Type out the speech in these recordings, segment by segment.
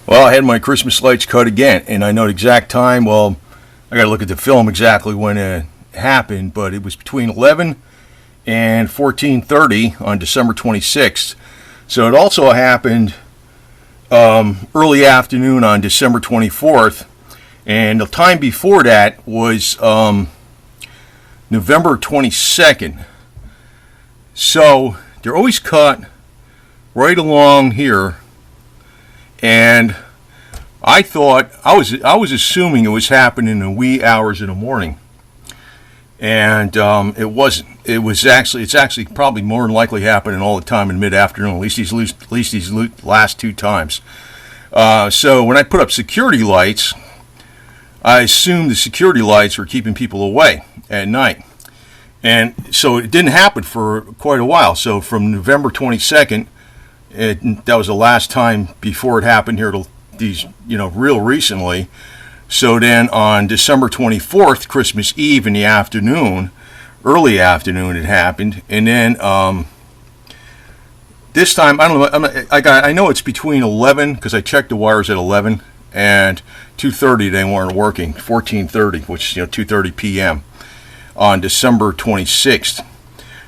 Well, I had my Christmas lights cut again, and I know the exact time. Well, I got to look at the film exactly when it happened, but it was between 11 and 14:30 on December 26th. So it also happened early afternoon on December 24th, and the time before that was November 22nd. So they're always cut right along here. And I thought I was assuming it was happening in the wee hours of the morning, and it wasn't. It's actually probably more than likely happening all the time in mid-afternoon. At least these last two times. So when I put up security lights, I assumed the security lights were keeping people away at night, and so it didn't happen for quite a while. So from November 22nd. That was the last time before it happened here to these, real recently. So then on December 24th, Christmas Eve in the afternoon, early afternoon, it happened. And then this time, I don't know, I know it's between 11, because I checked the wires at 11, and 2:30 they weren't working, 14:30, which is 2:30 p.m. on December 26th.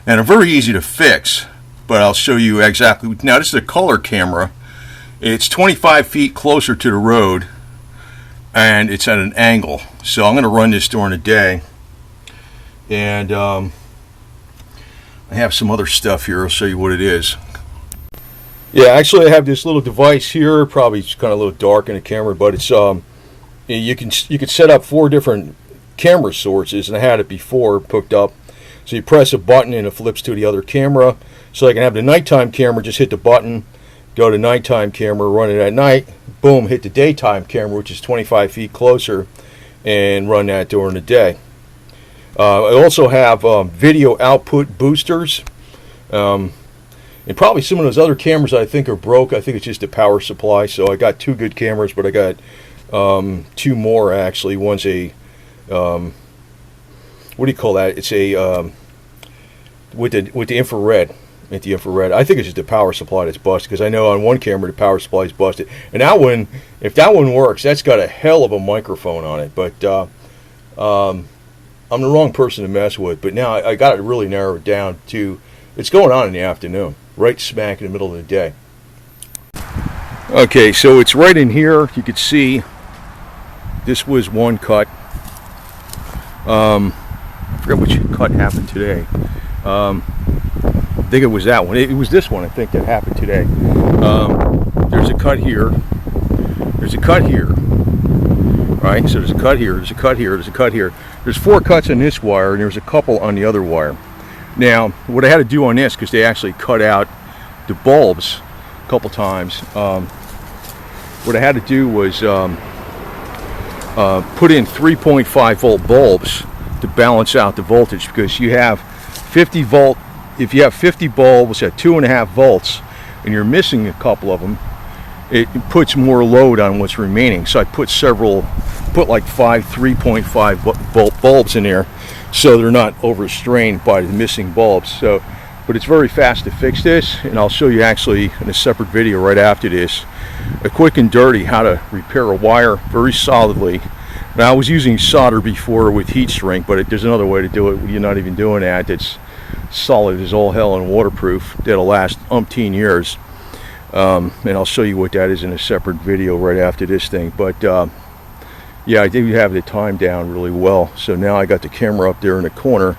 And they're very easy to fix. But I'll show you exactly. Now, this is a color camera. It's 25 feet closer to the road, and it's at an angle. So I'm going to run this during the day. And I have some other stuff here. I'll show you what it is. Yeah, actually, I have this little device here. Probably it's kind of a little dark in the camera, but it's you can set up 4 different camera sources, and I had it before hooked up. So you press a button, and it flips to the other camera. So I can have the nighttime camera, just hit the button, go to nighttime camera, run it at night, boom, hit the daytime camera, which is 25 feet closer, and run that during the day. I also have video output boosters, and probably some of those other cameras I think are broke. I think it's just a power supply. So I got 2 good cameras, but I got 2 more actually. One's a, what do you call that? It's a, with the infrared. At the infrared, I think it's just the power supply that's busted, because I know on one camera the power supply is busted, and that one, if that one works, that's got a hell of a microphone on it. But I'm the wrong person to mess with. But now I got it really narrowed down to it's going on in the afternoon, right smack in the middle of the day. Okay, so it's right in here. You could see this was one cut. I forget which cut happened today. I think it was that one. It was this one, I think, that happened today. There's a cut here. There's a cut here. Right? So there's a cut here. There's a cut here. There's a cut here. There's 4 cuts on this wire, and there's a couple on the other wire. Now, what I had to do on this, because they actually cut out the bulbs a couple times, what I had to do was put in 3.5 volt bulbs to balance out the voltage, because you have 50 volt. If you have 50 bulbs at 2.5 volts and you're missing a couple of them, it puts more load on what's remaining. So I put like 5 3.5 volt bulbs in there, so they're not overstrained by the missing bulbs. So, but it's very fast to fix this, and I'll show you actually in a separate video right after this, a quick and dirty how to repair a wire very solidly. Now, I was using solder before with heat shrink, but there's another way to do it. You're not even doing that. It's solid as all hell and waterproof. That'll last umpteen years. And I'll show you what that is in a separate video right after this thing. But yeah, I do have the time down really well. So now I got the camera up there in the corner,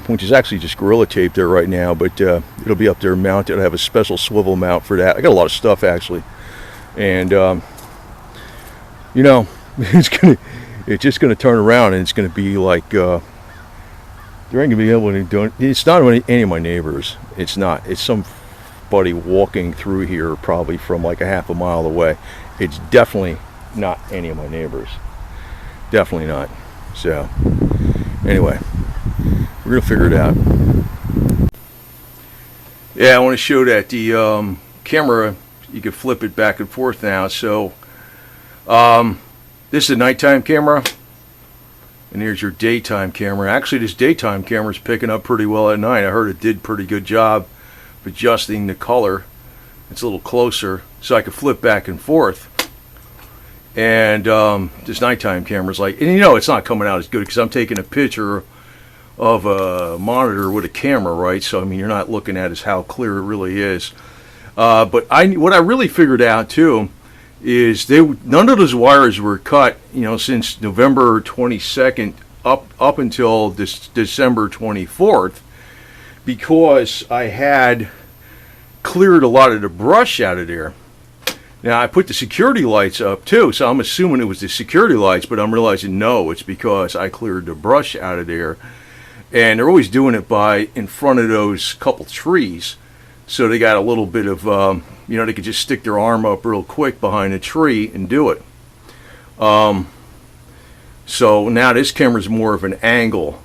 which is actually just Gorilla Tape there right now, but it'll be up there mounted. I have a special swivel mount for that. I got a lot of stuff actually, and it's just gonna turn around, and it's gonna be like there ain't gonna be able to do it. It's not any of my neighbors. It's not. It's somebody walking through here probably from like a half a mile away. It's definitely not any of my neighbors. Definitely not. So anyway, we're gonna figure it out. Yeah, I want to show that the camera, you can flip it back and forth now. So this is a nighttime camera, and here's your daytime camera. Actually, this daytime camera is picking up pretty well at night. I heard it did a pretty good job of adjusting the color. It's a little closer, so I could flip back and forth. And this nighttime camera's like, and it's not coming out as good because I'm taking a picture of a monitor with a camera, right? So I mean, you're not looking at is how clear it really is. But what I really figured out too is none of those wires were cut, since November 22nd up until this December 24th, because I had cleared a lot of the brush out of there. Now I put the security lights up too, so I'm assuming it was the security lights, but I'm realizing no, it's because I cleared the brush out of there. And they're always doing it in front of those couple trees. So they got a little bit of, they could just stick their arm up real quick behind a tree and do it. So now this camera's more of an angle.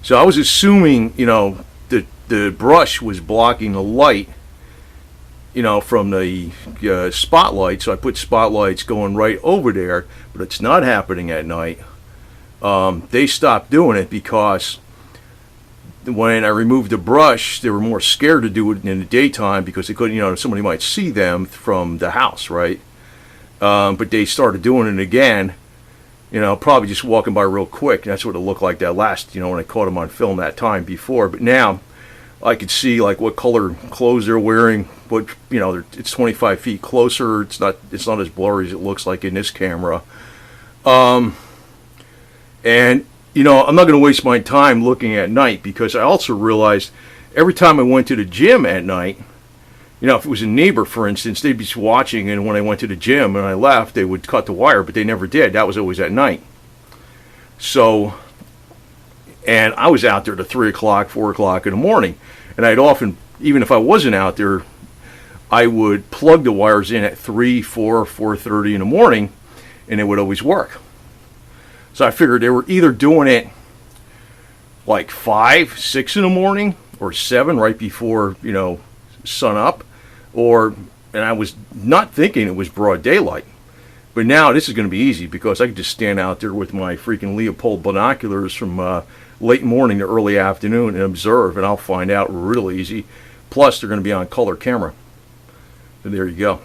So I was assuming, the brush was blocking the light, from the spotlight. So I put spotlights going right over there, but it's not happening at night. They stopped doing it because when I removed the brush, they were more scared to do it in the daytime because they couldn't, somebody might see them from the house, right? But they started doing it again, probably just walking by real quick. That's what it looked like that last, when I caught them on film that time before. But now I could see like what color clothes they're wearing, what, it's 25 feet closer. It's not as blurry as it looks like in this camera. And I'm not going to waste my time looking at night because I also realized every time I went to the gym at night, if it was a neighbor, for instance, they'd be watching, and when I went to the gym and I left, they would cut the wire, but they never did. That was always at night. So, and I was out there to 3 o'clock, 4 o'clock in the morning, and I'd often, even if I wasn't out there, I would plug the wires in at 3, 4, 4:30 in the morning, and it would always work. So I figured they were either doing it like 5, 6 in the morning or 7 right before, sun up, and I was not thinking it was broad daylight. But now this is going to be easy because I can just stand out there with my freaking Leopold binoculars from late morning to early afternoon and observe, and I'll find out real easy. Plus, they're going to be on color camera. So there you go.